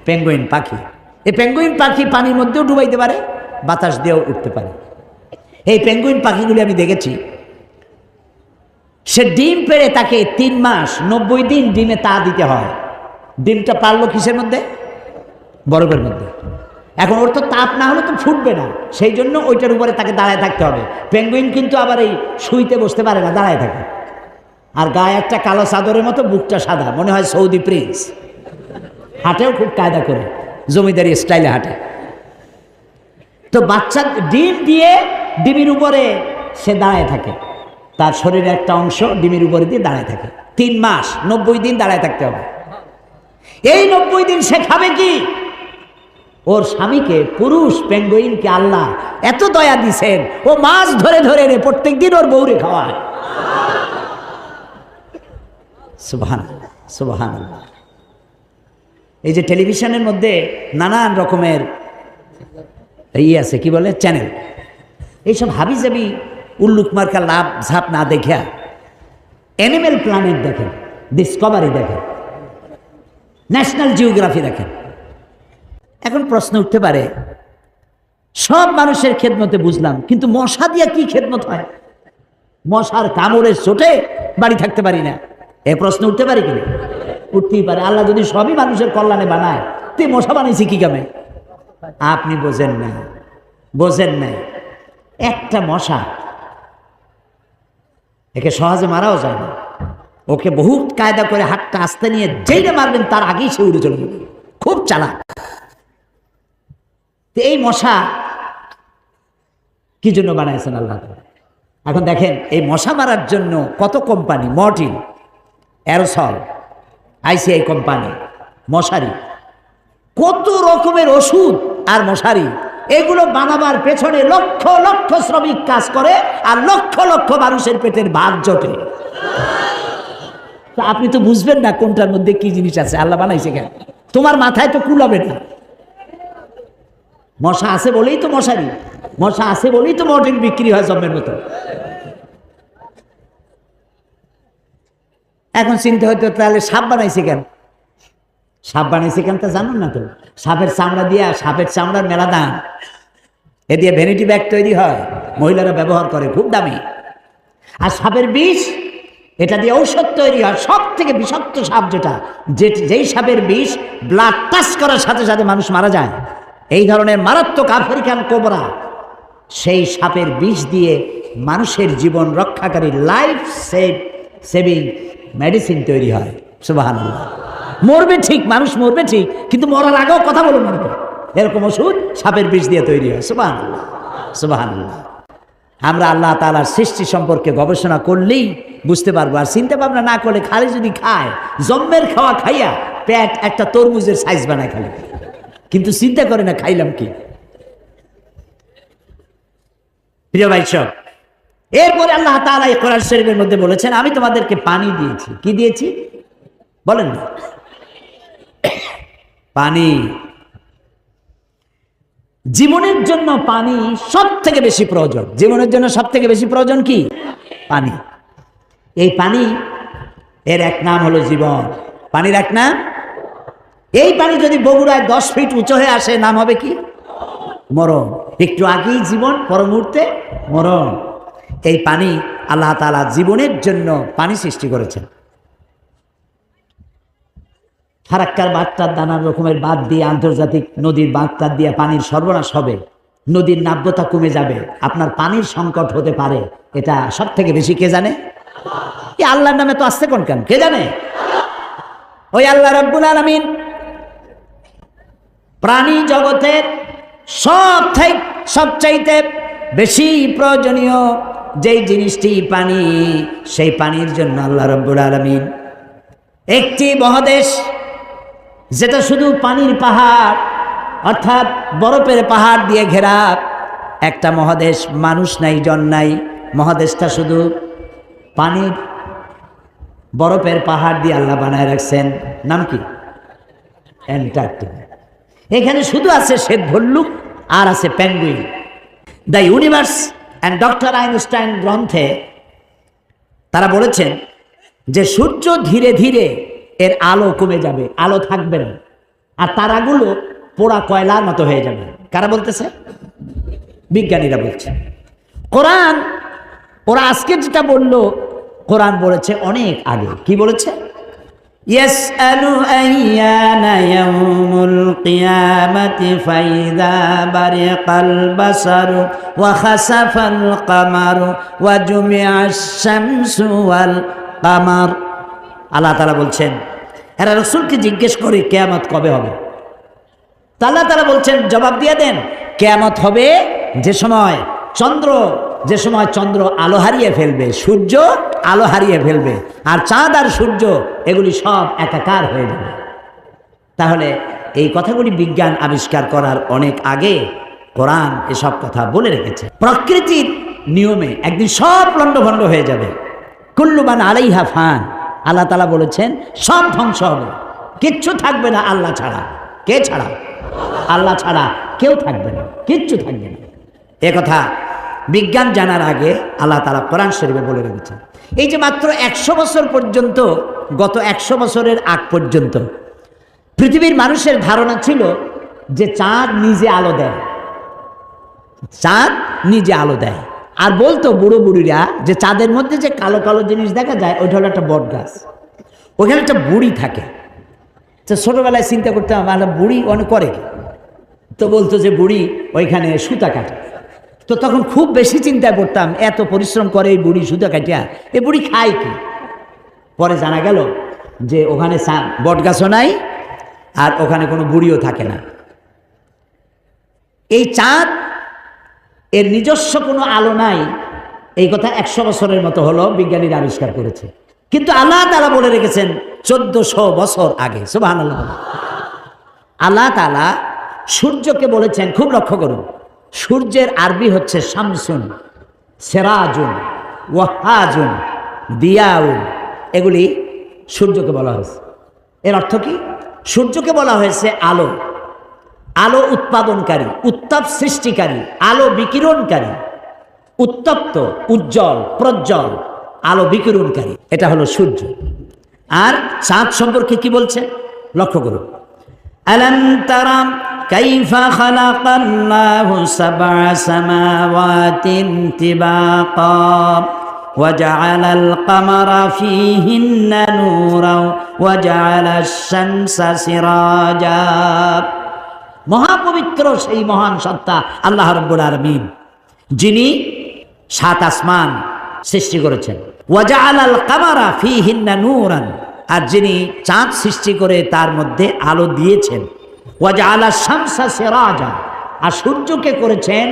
Penguin পাখি। এই penguin পাখি পানির মধ্যেও ডুবাইতে পারে, বাতাস দিয়েও উঠতে পারে। এই পেঙ্গুইন পাখিগুলি আমি দেখেছি, সে ডিম পেড়ে তাকে 3 মাস 90 দিন ডিমে তা দিতে হয়। ডিমটা পারলো কিসের মধ্যে? বরফের মধ্যে। এখন ওর তো তাপ না হলে তো ফুটবে না, সেই জন্য ওইটার উপরে তাকে দাঁড়ায় থাকতে হবে। পেঙ্গুইন কিন্তু আবার এই শুইতে বসতে পারে না, দাঁড়ায় থাকে। আর গায়ে একটা কালো চাদরের মতো, বুকটা সাদা, মনে হয় সৌদি প্রিন্স। হাঁটেও খুব কায়দা করে, জমিদারি স্টাইলে হাঁটে। তো বাচ্চা ডিম দিয়ে ডিমের উপরে সে দাঁড়ায় থাকে, তার শরীরের একটা অংশ ডিমের উপরে দিয়ে দাঁড়ায় থাকে। 3 মাস 90 দিন দাঁড়ায় থাকতে হবে। এই 90 দিন সে খাবে কি? ওর স্বামীকে, পুরুষ পেঙ্গুইনকে আল্লাহ এত দয়া দিছেন, ও মাছ ধরে ধরে রে প্রত্যেক দিন ওর বউরে খাওয়ায়। সুবহানাল্লাহ, সুবহানাল্লাহ। এই যে টেলিভিশনের মধ্যে নানান রকমের আছে, কি বলে, চ্যানেল, এইসব হাবিজাবি উল্লুক মার্কা লাভ ঝাপ না দেখা অ্যানিমেল প্ল্যানেট দেখেন, ডিসকভারি দেখেন, ন্যাশনাল জিওগ্রাফি দেখেন। এখন প্রশ্ন উঠতে পারে, সব মানুষের খেদমতে বুঝলাম, কিন্তু মশা দিয়া কি খেদমত হয়? মশার কামড়ের চোটে বাড়ি থাকতে পারি না, এ প্রশ্ন উঠতে পারে কিনা? উঠতেই পারে। আল্লাহ যদি সবই মানুষের কল্যাণে বানায়, তুই মশা বানাইছি কি কামে? আপনি বোঝেন না, বোঝেন নাই। একটা মশা, একে সহজে মারাও যায় না। ওকে বহুত কায়দা করে হাতটা আস্তে নিয়ে যেইটা মারবেন তার আগেই সে উড়ে চলে যাবে, খুব চালাক। এই মশা কি জন্য বানাইছেন আল্লাহ? এখন দেখেন, এই মশা মারার জন্য কত company, Mortein, aerosol, ICI company, মশারি, কত রকমের ওষুধ আর মশারি, এগুলো বানাবার পেছনে লক্ষ লক্ষ শ্রমিক কাজ করে, আর লক্ষ লক্ষ মানুষের পেটের ভাত জোটে। আপনি তো বুঝবেন না কোনটার মধ্যে কি জিনিস আছে, আল্লাহ বানাইছে কেন? তোমার মাথায় তো কুলাবে না। মশা আছে বলেই তো মশারি, মশা আছে বলেই তো মর্টিন বিক্রি হয় জম্মের মতো। এখন চিন্তা হয়তো, তাহলে সাপ বানাইছে কেন? সাপ বানাইছে কেন তা জানুন না তো? সাপের চামড়া দিয়া, সাপের চামড়ার মেলা দাম, এ দিয়ে ভ্যানিটি ব্যাগ তৈরি হয়, মহিলারা ব্যবহার করে, খুব দামি। আর সাপের বিষ, এটা দিয়ে ঔষধ তৈরি হয়। সব থেকে বিষাক্ত সাপ যেটা, যেই সাপের বিষ ব্লাড টাচ করার সাথে সাথে মানুষ মারা যায়, এই ধরনের মারাত্মক আফ্রিকান কোবরা, সেই সাপের বিষ দিয়ে মানুষের জীবন রক্ষাকারী লাইফ সেভিং মেডিসিন তৈরি হয়। সুবহানাল্লাহ। মরবে ঠিক, মানুষ মরবে ঠিক, কিন্তু মরার আগেও কথা বলে মরবে, এরকম ওষুধ সাপের বিষ দিয়ে তৈরি হয়। সুবহানাল্লাহ, সুবহানাল্লাহ। আমরা আল্লাহ তাআলার সৃষ্টি সম্পর্কে গবেষণা করলেই বুঝতে পারবো, আর চিন্তা ভাবনা না করলে খালি যদি খায়, জম্মের খাওয়া খাইয়া পেট একটা তরমুজের সাইজ বানায় খালি, কিন্তু চিন্তা করে না খাইলাম কি। প্রিয় ভাই সব, এরপরে আল্লাহ তাআলা এই কোরআন শরীফের মধ্যে বলেছেন, আমি তোমাদেরকে পানি দিয়েছি। কি দিয়েছি বলেন না? পানি। জীবনের জন্য পানি সব থেকে বেশি প্রয়োজন। জীবনের জন্য সব থেকে বেশি প্রয়োজন কি? পানি। এই পানি, এর এক নাম হলো জীবন। পানির এক নাম, এই পানি যদি বগুড়ায় 10 ফিট উঁচু হয়ে আসে, নাম হবে কি? মরণ। একটু আগেই জীবন, পর মুহূর্তে মরণ। এই পানি আল্লাহ তাআলা জীবনের জন্য পানি সৃষ্টি করেছেন। ফারাক্কার বাঁধটার নানান রকমের বাঁধ দিয়ে, আন্তর্জাতিক নদীর বাঁধটার দিয়ে পানির সর্বনাশ হবে, নদীর নাব্যতা কমে যাবে, আপনার পানির সংকট হতে পারে। এটা সব থেকে বেশি কে জানে? এই আল্লাহর নামে তো আসছে কোন কেন, কে জানে? ওই আল্লাহ রাব্বুল আলামিন প্রাণী জগতের সবচাইতে বেশি প্রয়োজনীয় যেই জিনিসটি পানি, সেই পানির জন্য আল্লাহ রাব্বুল আলামিন একটি মহাদেশ, যেটা শুধু পানির পাহাড়, অর্থাৎ বরফের পাহাড় দিয়ে ঘেরা একটা মহাদেশ, মানুষ নাই, জন নাই, মহাদেশটা শুধু পানির বরফের পাহাড় দিয়ে আল্লাহ বানায় রাখছেন। নাম কি? অ্যান্টার্কটিকা। এখানে শুধু আছে শ্বেত ভল্লুক আর আছে penguin. The universe and doctor Einstein গ্রন্থে তারা বলেছেন যে সূর্য ধীরে ধীরে এর আলো কমে যাবে, আলো থাকবে না। আর তারাগুলো পোড়া কয়লার মতো হয়ে যাবে। কারা বলতেছে? বিজ্ঞানীরা বলছে। কোরআন, ওরা আজকে যেটা বললো, কোরআন বলেছে অনেক আগে। কি বলেছে? ইয়াসআলু আইয়ানা ইয়াউমুল কিয়ামাতি ফাইযা বারিকাল বাসারু ওয়া খাসাফাল কামারু ওয়া জুমিআশ শামসু ওয়াল কামার। আল্লাহ তাআলা বলছেন, এরা রাসূলকে জিজ্ঞেস করে কিয়ামত কবে হবে। আল্লাহ তাআলা বলছেন, জবাব দিয়ে দেন, কিয়ামত হবে যে সময় চন্দ্র আলো হারিয়ে ফেলবে, সূর্য আলো হারিয়ে ফেলবে, আর চাঁদ আর সূর্য এগুলি সব একাকার হয়ে যাবে। তাহলে এই কথাগুলি বিজ্ঞান আবিষ্কার করার অনেক আগে কোরআন এসব কথা বলে রেখেছে। প্রকৃতির নিয়মে একদিন সব লণ্ডভণ্ড হয়ে যাবে। কুল্লু মান আলাইহা ফান। আল্লাহ তাআলা বলেছেন সব ধ্বংস হবে, কিচ্ছু থাকবে না আল্লাহ ছাড়া। কে ছাড়া? আল্লাহ ছাড়া কেউ থাকবে না, কিচ্ছু থাকবে না। এ কথা বিজ্ঞান জানার আগে আল্লাহ তাআলা কোরআন শরীফে বলে রেখেছেন। এই যে মাত্র 100 বছর পর্যন্ত, গত 100 বছরের আগ পর্যন্ত পৃথিবীর মানুষের ধারণা ছিল যে চাঁদ নিজে আলো দেয়, চাঁদ নিজে আলো দেয়। আর বলতো বুড়ো বুড়িরা যে চাঁদের মধ্যে যে কালো কালো জিনিস দেখা যায় ওইটা হলো একটা বট গাছ, ওখানে একটা বুড়ি থাকে। তো ছোটবেলায় চিন্তা করতাম একটা বুড়ি অনেক করে কি, তো বলতো যে বুড়ি ওইখানে সুতা কাটে। তো তখন খুব বেশি চিন্তায় পড়তাম, এত পরিশ্রম করে এই বুড়ি সুতা কাটিয়া, এই বুড়ি খায় কি? পরে জানা গেল যে ওখানে বট গাছও নাই আর ওখানে কোনো বুড়িও থাকে না। এই চাঁদ এর নিজস্ব কোনো আলো নাই, এই কথা 100 বছরের মতো হলো বিজ্ঞানীরা আবিষ্কার করেছে। কিন্তু আল্লাহ তাআলা বলে রেখেছেন 1400 বছর আগে। সুবহানাল্লাহ। আল্লাহ তাআলা সূর্যকে বলেছেন, খুব লক্ষ্য করুন, সূর্যের আরবি হচ্ছে শামসুন, সেরাজুন, ওয়াহাজুন, দিয়াউন। এগুলি সূর্যকে বলা হয়েছে। এর অর্থ কি? সূর্যকে বলা হয়েছে আলো, আলো উৎপাদনকারী, উত্তাপ সৃষ্টিকারী, আলো বিকিরণকারী, উত্তপ্ত, উজ্জ্বল, প্রজ্জ্বল, আলো বিকিরণকারী, এটা হলো সূর্য। আর চাঁদ সম্পর্কে কি বলছে লক্ষ্য করুন। আলাম তারা কাইফা খালাকাল্লাহু সাবআ সামাওয়াতিন তিবাকা ওয়া জাআলাল কামারা ফীহিন্না নূরাও ওয়া জাআলাশ শামসা সিরাজা। মহাপবিত্র সেই মহান সত্তা আল্লাহ রাব্বুল আলামিন, যিনি 7 আসমান সৃষ্টি করেছেন। ওয়া জাআলাল কামারা ফীহিন্না নূরান, আর যিনি চাঁদ সৃষ্টি করে তার মধ্যে আলো দিয়েছেন। ওয়া জাআলাশ শামসা সিরাজা, আর সূর্যকে করেছেন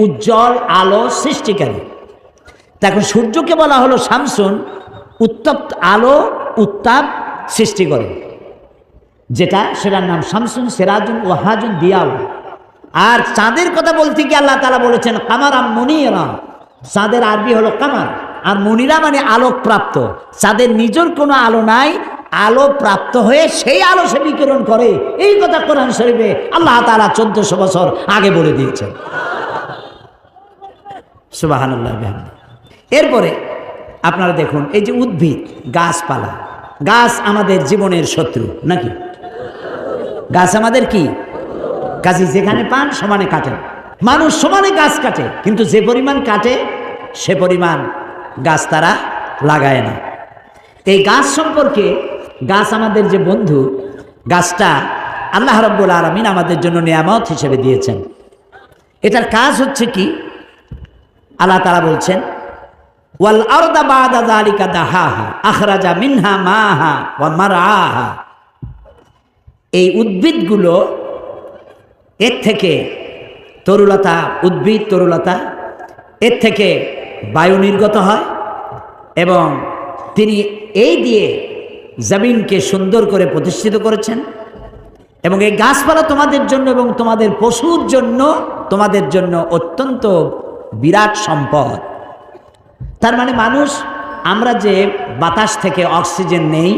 উজ্জ্বল আলো সৃষ্টিকারী। দেখো সূর্যকে বলা হলো শামসুন, উত্তপ্ত আলো, উত্তাপ সৃষ্টি করে যেটা, সেটার নাম শামসুন, সিরাজুন, ওয়াহাজুন, দিয়াউ। আর চাঁদের কথা বলতে গিয়ে আল্লাহ তাআলা বলেছেন কামারা মুনিরা। চাঁদের আরবি হলো কামার, আর মুনিরা মানে আলোক প্রাপ্ত। চাঁদের নিজের কোনো আলো নাই, আলো প্রাপ্ত হয়ে সেই আলো সে বিকিরণ করে। এই কথা কোরআন শরীফে আল্লাহ তাআলা 1400 বছর আগে বলে দিয়েছেন। সুবহানাল্লাহ। এরপরে আপনারা দেখুন, এই যে উদ্ভিদ, গাছপালা, গাছ আমাদের জীবনের শত্রু নাকি? গাছ আমাদের কি? কাজে যেখানে পান সমানে কাটেন। মানুষ সমানে গাছ কাটে, কিন্তু যে পরিমাণ কাটে সে পরিমাণ গাছ তারা লাগায় না। এই গাছ সম্পর্কে, গাছ আমাদের যে বন্ধু, গাছটা আল্লাহ রাব্বুল আলামিন আমাদের জন্য নিয়ামত হিসেবে দিয়েছেন। এটার কাজ হচ্ছে কি? আল্লাহ তাআলা বলছেন ওয়াল আরদা বাদা যালিকা দাহাহা আখরাজা মিনহা মাহা ওয়া মারআহা। এই উদ্ভিদগুলো, এর থেকে তরুলতা, উদ্ভিদ তরুলতা, এর থেকে বায়ু নির্গত হয় এবং তিনি এই দিয়ে জমিনকে সুন্দর করে প্রতিষ্ঠিত করেছেন। এবং এই গাছপালা তোমাদের জন্য এবং তোমাদের পশুর জন্য, তোমাদের জন্য অত্যন্ত বিরাট সম্পদ। তার মানে মানুষ, আমরা যে বাতাস থেকে অক্সিজেন নেই,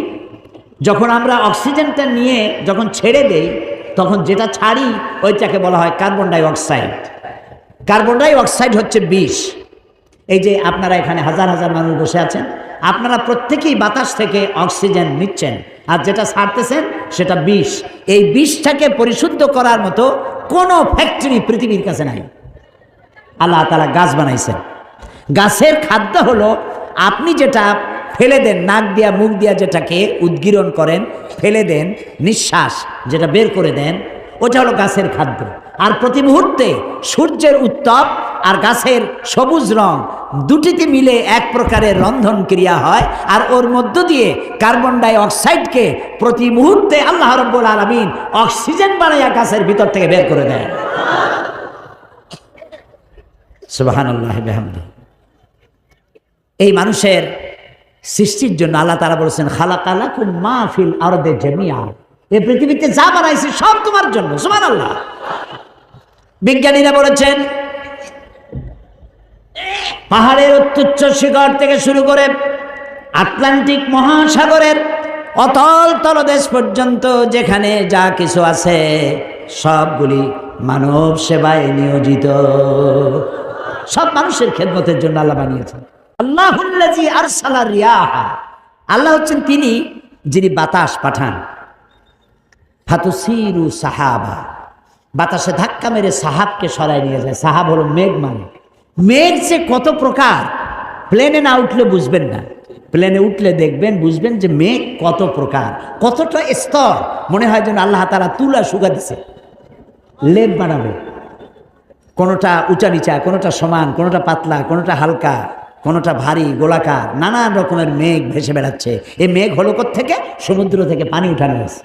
যখন আমরা অক্সিজেনটা নিয়ে যখন ছেড়ে দেই, তখন যেটা ছাড়ি ওইটাকে বলা হয় carbon die oxide. Carbon die oxide হচ্ছে বিষ। এই যে আপনারা এখানে হাজার হাজার মানুষ বসে আছেন, আপনারা প্রত্যেকেই বাতাস থেকে অক্সিজেন নিচ্ছেন, আর যেটা ছাড়তেছেন সেটা বিষ। এই বিষটাকে পরিশুদ্ধ করার মতো কোনো ফ্যাক্টরি পৃথিবীর কাছে নাই। আল্লাহ তাআলা গাছ বানাইছেন। গাছের খাদ্য হলো আপনি যেটা ফেলে দেন, নাক দিয়া মুখ দিয়া যেটাকে উদ্গীরণ করেন, ফেলে দেন, নিঃশ্বাস যেটা বের করে দেন, ওটা হলো গাছের খাদ্য। আর প্রতি মুহূর্তে সূর্যের উত্তাপ আর গাছের সবুজ রং দুটিতে মিলে এক প্রকারের রন্ধন ক্রিয়া হয়, আর ওর মধ্য দিয়ে কার্বন ডাই অক্সাইডকে প্রতি মুহূর্তে আল্লাহ রাব্বুল আলামিন অক্সিজেন বানাইয়া গাছের ভিতর থেকে বের করে দেন। সুবহানাল্লাহ বিহামদিহি। এই মানুষের সৃষ্টির জন্য আল্লাহ তাআলা বলেছেন খালাকালাকুম মা ফিল আরদি জামিআ, এই পৃথিবীতে যা বানাইছি সব তোমার জন্য। সুবহানাল্লাহ। বিজ্ঞানীরা বলেছেন পাহাড়ের অত্যুচ্চ শিখর থেকে শুরু করে আটলান্টিক মহাসাগরের অতল তলদেশ পর্যন্ত যেখানে যা কিছু আছে সবগুলি মানব সেবায় নিয়োজিত, সব মানুষের খেদমতের জন্য আল্লাহ বানিয়েছেন। আল্লাহুল্লাযী আরসালা রিয়াহা, আল্লাহ হচ্ছেন তিনি যিনি বাতাস পাঠান। ফাতুসিরু সাহাবা, বাতাসে ধাক্কা মেরে সাহাবকে সরাই নিয়ে যায়। সাহাব হলো মেঘ। মানে মেঘ যে কত প্রকার, প্লেনে না উঠলে বুঝবেন না, প্লেনে উঠলে দেখবেন বুঝবেন যে মেঘ কত প্রকার, কতটা স্তর। মনে হয় যেন আল্লাহ তাআলা তুলা শুকা দিছে, লেপ বানাবে। কোনোটা উঁচা নিচা, কোনোটা সমান, কোনোটা পাতলা, কোনোটা হালকা, কোনোটা ভারী গোলাকার, নানান রকমের মেঘ ভেসে বেড়াচ্ছে। এই মেঘ হলো কোত্থেকে? সমুদ্র থেকে পানি উঠানো হয়েছে।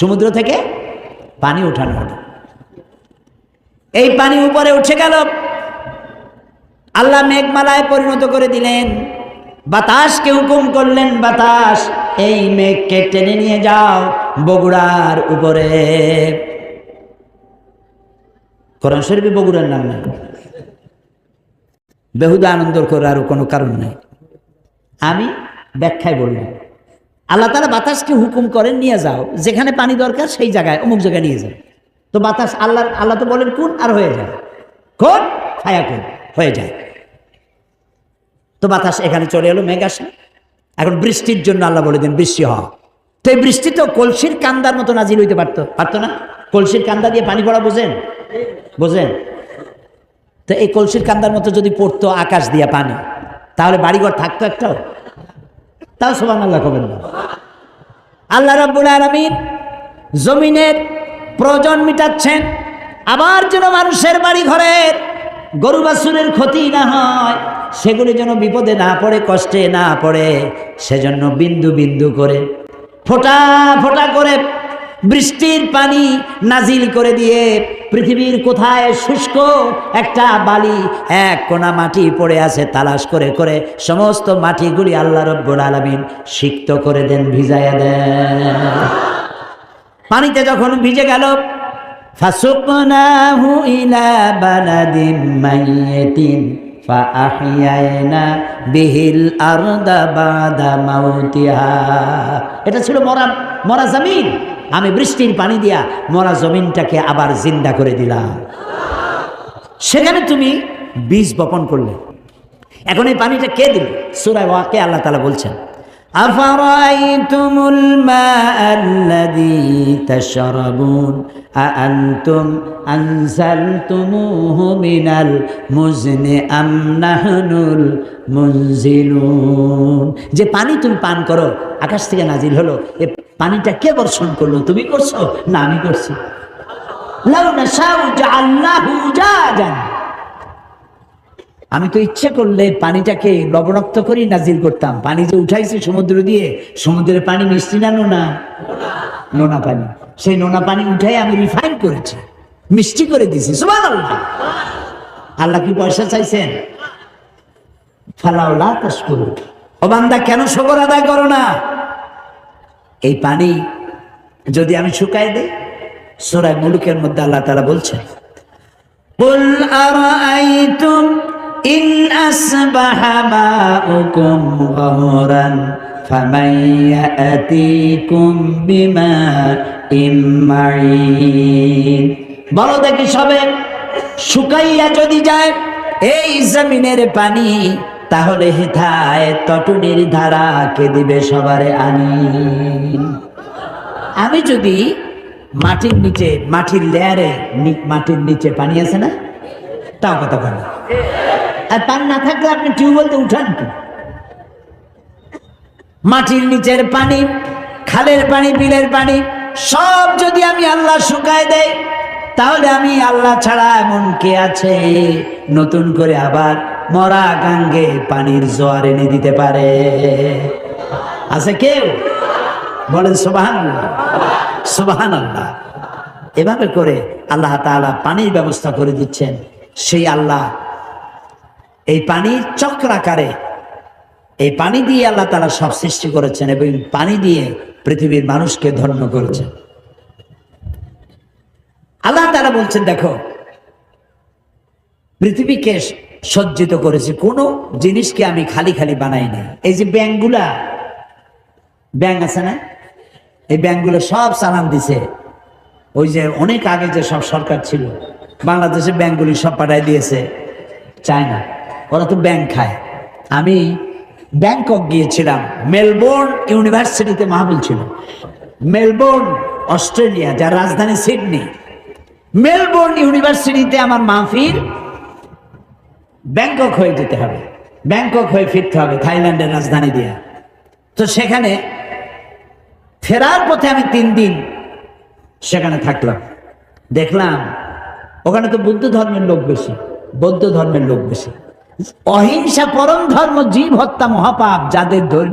সমুদ্র থেকে পানি উঠানো হলো। এই পানি উপরে উঠে গেল, আল্লাহ মেঘমালায় পরিণত করে দিলেন। বাতাসকে হুকুম করলেন, বাতাস এই মেঘকে টেনে নিয়ে যাও বগুড়ার উপরে। কোরআন শরীফে বগুড়ার নাম নাই, বেহুদা আনন্দ করার কোনো কারণ নাই। আমি ব্যাখ্যায় বললাম, আল্লাহ তাআলা বাতাসকে হুকুম করেন নিয়ে যাও, যেখানে পানি দরকার সেই জায়গায় অমুক জায়গায় নিয়ে যাও। তো বাতাস আল্লাহ তো বলেন কোন, আর হয়ে যায় কোন, ছায়া কোন হয়ে যায়। তো বাতাস এখানে চলে এলো, মেঘ আসে। এখন বৃষ্টির জন্য আল্লাহ বলে দেন বৃষ্টি হয়। তো এই বৃষ্টি তো কলসির কান্দার মতো নাজিল হইতে পারতো না? কলসির কান্দা দিয়ে পানি পড়া বোঝেন? তো এই কলসির কান্দার মতো যদি পড়তো আকাশ দিয়া পানি, তাহলে বাড়িঘর থাকতো একটাও? তাও সুবহানাল্লাহ কবেন না। আল্লাহ রাব্বুল আলামিন জমিনের প্রয়োজন মিটাচ্ছেন, আবার যেন মানুষের বাড়ি ঘরের গরু বাছুরের ক্ষতি না হয়, সেগুলি যেন বিপদে না পড়ে, কষ্টে না পড়ে, সেজন্য বিন্দু বিন্দু করে, ফোঁটা ফোঁটা করে বৃষ্টির পানি নাজিল করে দিয়ে পৃথিবীর কোথায় শুষ্ক একটা বালি, এক কোনা মাটি পড়ে আছে, তালাশ করে করে সমস্ত মাটিগুলি আল্লাহ রাব্বুল আলামিন সিক্ত করে দেন, ভিজায়া দেন। পানিতে যখন ভিজে গেল, ফাসুকনাহু ইলা বালাদিন মাইয়িতিন ফাআহইয়ানা বিহিল আরদা বাদা মাউতিহা। এটা ছিল মরা জমিন, আমি বৃষ্টির পানি দিয়া মরা জমিনটাকে আবার জিন্দা করে দিলাম। সেখানে তুমি বীজ বপন করলে। এখন এই পানিটা কে দিল? সূরা ওয়াকে আল্লাহ তাআলা বলছেন, আফারাইতুমুল মাআল্লাযী তাশরাবুন আআনতুম আনজালতুমুহু মিনাল মুজনি আম নাহনুল মুনজিলুন। যে পানি তুমি পান করো, আকাশ থেকে নাজিল হলো, এ পানিটা কে বর্ষণ করলো? তুমি করছো না আমি করছি? লাউ নাশাউ জাআলনাহু উজাজান, আমি তো ইচ্ছে করলে পানিটাকে লবণাক্ত করেই নাজিল করতাম। পানি যে উঠাইছি সমুদ্র দিয়ে, সমুদ্রের পানি মিষ্টি না নোনা? নোনা পানি। সেই নোনা পানি উঠাই আমি রিফাইন করেছি, মিষ্টি করে দিছি। সুবহানাল্লাহ। আল্লাহ কি পয়সা চাইছেন? ফালাউলা তাশকুরুন, ও বান্দা কেন শুকর আদায় করো না? এই পানি যদি আমি শুকাই দেই, সূরা মুলুকের মধ্যে আল্লাহ তাআলা বলছেন, কুল আরাআইতুম ইন আসবাহা মাউকুম গাওরান ফামান ইয়াতিকুম বিমাইন মাইন। বলো দেখি সবে, শুকাইয়া যদি যায় এই জমিনের পানি, তাহলে হেথায় তটনির ধারা কে দিবে সবারে আনি। আমি যদি মাটির নিচে, মাটির লেয়ারে, মাটির নিচে পানি আছে না, তাও কথা বলে, আর পানি না থাকলে আপনি টিউবওয়েলতে উঠান কি? মাটির নিচের পানি, খালের পানি, বিলের পানি সব যদি আমি আল্লাহ শুকায় দেয়, তাহলে আমি আল্লাহ ছাড়া এমন কে আছে নতুন করে আবার মরা গাঙ্গে পানির জোয়ার এনে দিতে পারে? আছে কেউ? বলেন সুবহানাল্লাহ, সুবহানাল্লাহ। এভাবে করে আল্লাহ তাআলা পানির ব্যবস্থা করে দিচ্ছেন। সেই আল্লাহ এই পানির চক্রাকারে, এই পানি দিয়ে আল্লাহ তাআলা সব সৃষ্টি করেছেন এবং পানি দিয়ে পৃথিবীর মানুষকে ধন্য করেছেন। আল্লাহ তাআলা বলছেন, দেখো পৃথিবীকে সজ্জিত করেছি, কোনো জিনিসকে আমি খালি খালি বানাই না। এই যে ব্যাংকগুলা, ব্যাংক আছে না, এই ব্যাংকগুলো সব চালান দিছে। ওই যে অনেক আগে যে সব সরকার ছিল, বাংলাদেশের ব্যাংকগুলি সব পাঠাই দিয়েছে চায়না। ওরা তো ব্যাংক খায়। আমি ব্যাংকক গিয়েছিলাম, মেলবোর্ন ইউনিভার্সিটিতে মাহফিল ছিল। মেলবোর্ন অস্ট্রেলিয়া, যার রাজধানী সিডনি, মেলবোর্ন ইউনিভার্সিটিতে আমার মাহফিল। ব্যাংকক হয়ে যেতে হবে, ব্যাংকক হয়ে ফিরতে হবে থাইল্যান্ডের রাজধানী দিয়ে। তো সেখানে ফেরার পথে আমি 3 দিন সেখানে থাকলাম। দেখলাম ওখানে তো বুদ্ধ ধর্মের লোক বেশি, বৌদ্ধ ধর্মের লোক বেশি। অহিংসা পরম ধর্ম, জীব হত্যা মহাপাপ, যাদের ধর্ম